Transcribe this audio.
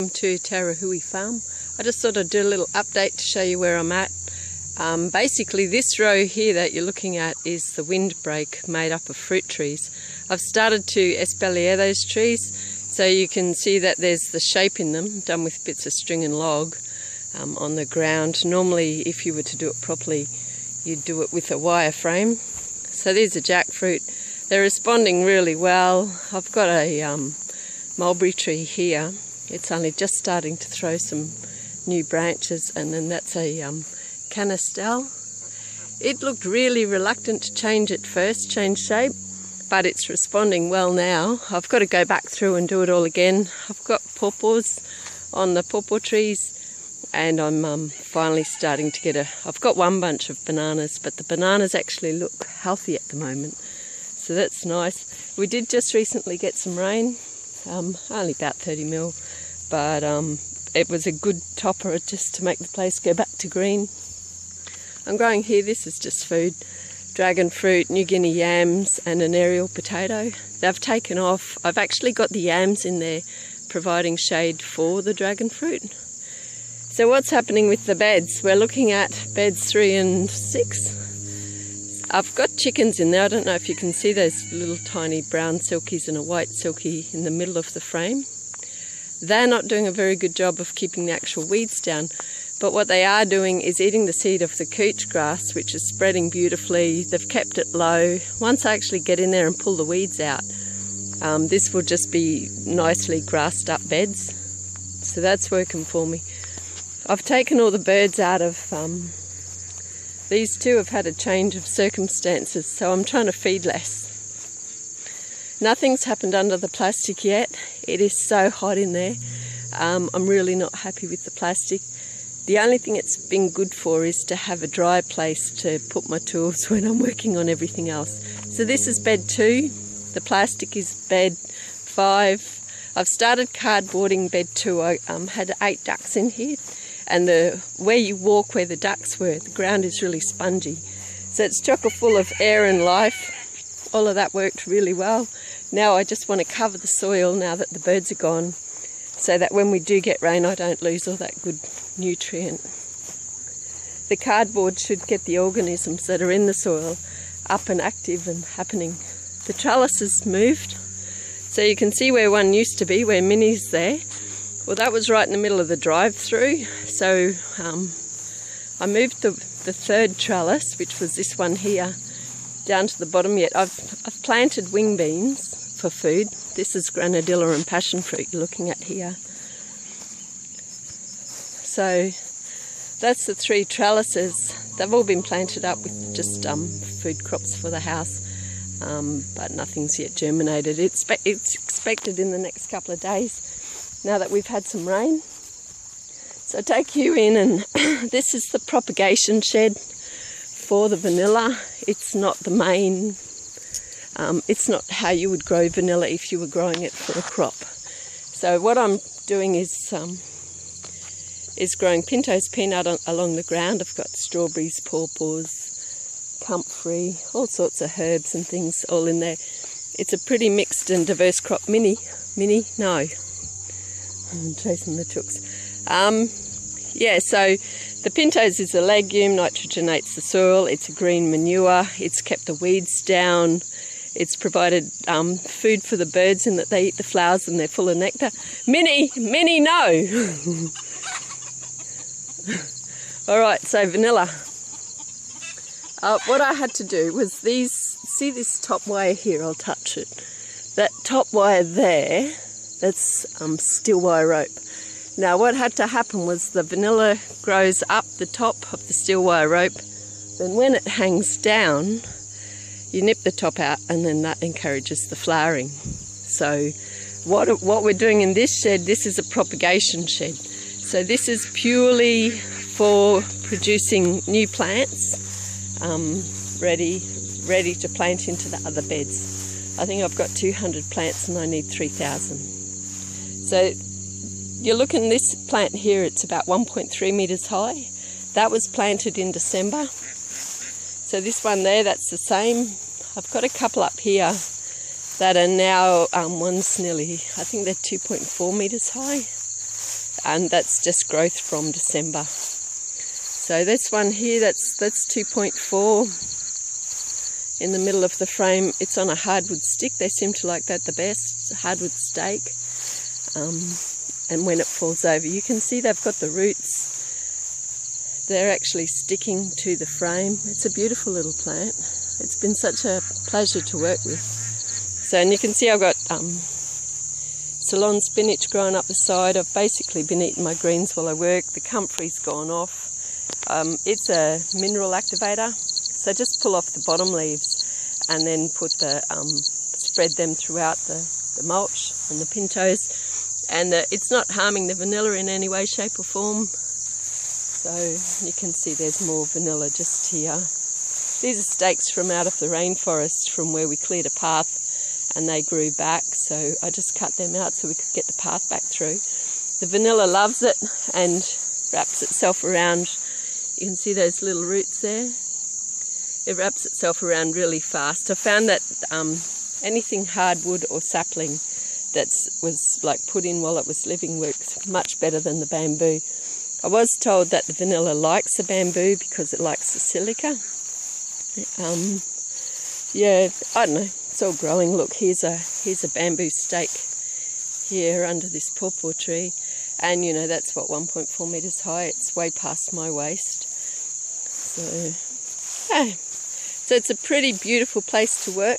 Welcome to Tarahui Farm. I just thought I'd do a little update to show you where I'm at. Basically this row here that you're looking at is the windbreak made up of fruit trees. I've started to espalier those trees so you can see that there's the shape in them, done with bits of string and log on the ground. Normally if you were to do it properly you'd do it with a wire frame. So these are jackfruit. They're responding really well. I've got a mulberry tree here. It's only just starting to throw some new branches, and then that's a canistel. It looked really reluctant to change at first, change shape, but it's responding well now. I've got to go back through and do it all again. I've got pawpaws on the pawpaw trees, and I'm finally starting to get I've got one bunch of bananas, but the bananas actually look healthy at the moment, so that's nice. We did just recently get some rain, only about 30 mil, but it was a good topper just to make the place go back to green. I'm growing here, this is just food, dragon fruit, New Guinea yams and an aerial potato. They've taken off. I've actually got the yams in there providing shade for the dragon fruit. So what's happening with the beds? We're looking at beds 3 and 6. I've got chickens in there. I don't know if you can see those little tiny brown silkies and a white silky in the middle of the frame. They're not doing a very good job of keeping the actual weeds down, but what they are doing is eating the seed of the couch grass, which is spreading beautifully. They've kept it low. Once I actually get in there and pull the weeds out, this will just be nicely grassed up beds. So that's working for me. I've taken all the birds out of these two. Have had a change of circumstances, so I'm trying to feed less. Nothing's happened under the plastic yet. It is so hot in there. I'm really not happy with the plastic. The only thing it's been good for is to have a dry place to put my tools when I'm working on everything else. So this is bed 2. The plastic is bed 5. I've started cardboarding bed 2. I had 8 ducks in here, and where you walk where the ducks were, the ground is really spongy. So it's chocker full of air and life. All of that worked really well. Now I just want to cover the soil now that the birds are gone, so that when we do get rain I don't lose all that good nutrient. The cardboard should get the organisms that are in the soil up and active and happening. The trellises moved, so you can see where one used to be, where Minnie's there. Well, that was right in the middle of the drive-through, so I moved the third trellis, which was this one here, down to the bottom yet. I've planted wing beans for food. This is granadilla and passion fruit you're looking at here. So that's the 3 trellises. They've all been planted up with just food crops for the house, but nothing's yet germinated. It's expected in the next couple of days, now that we've had some rain. So I take you in, and this is the propagation shed for the vanilla. It's not the main, it's not how you would grow vanilla if you were growing it for a crop. So what I'm doing is growing Pintos peanut along the ground. I've got strawberries, pawpaws, comfrey, all sorts of herbs and things all in there. It's a pretty mixed and diverse crop. Minnie, no. I'm chasing the chooks. Yeah, so the Pintos is a legume, nitrogenates the soil, it's a green manure, it's kept the weeds down, it's provided food for the birds in that they eat the flowers and they're full of nectar. Minnie, no! Alright, so vanilla. What I had to do was see this top wire here, I'll touch it. That top wire there, that's steel wire rope. Now what had to happen was the vanilla grows up the top of the steel wire rope, then when it hangs down you nip the top out, and then that encourages the flowering. So what we're doing in this shed, this is a propagation shed. So this is purely for producing new plants, ready to plant into the other beds. I think I've got 200 plants and I need 3,000. So you're looking at this plant here, it's about 1.3 metres high. That was planted in December. So this one there, that's the same. I've got a couple up here that are now, one's nearly, I think they're 2.4 metres high. and that's just growth from December. So this one here, that's 2.4 in the middle of the frame. It's on a hardwood stick. They seem to like that the best, hardwood stake. And when it falls over, you can see they've got the roots. They're actually sticking to the frame. It's a beautiful little plant. It's been such a pleasure to work with. So, and you can see I've got Ceylon spinach growing up the side. I've basically been eating my greens while I work. The Comfrey's gone off. It's a mineral activator, so just pull off the bottom leaves and then put the spread them throughout the mulch and the Pintos, and it's not harming the vanilla in any way, shape or form. So you can see there's more vanilla just here. These are stakes from out of the rainforest from where we cleared a path, and they grew back, so I just cut them out so we could get the path back through. The vanilla loves it and wraps itself around. You can see those little roots there. It wraps itself around really fast. I found that anything hardwood or sapling that was like put in while it was living works much better than the bamboo. I was told that the vanilla likes the bamboo because it likes the silica. Yeah, I don't know. It's all growing. Look, here's a bamboo stake here under this pawpaw tree, and you know that's what 1.4 meters high. It's way past my waist. So, yeah. So it's a pretty beautiful place to work.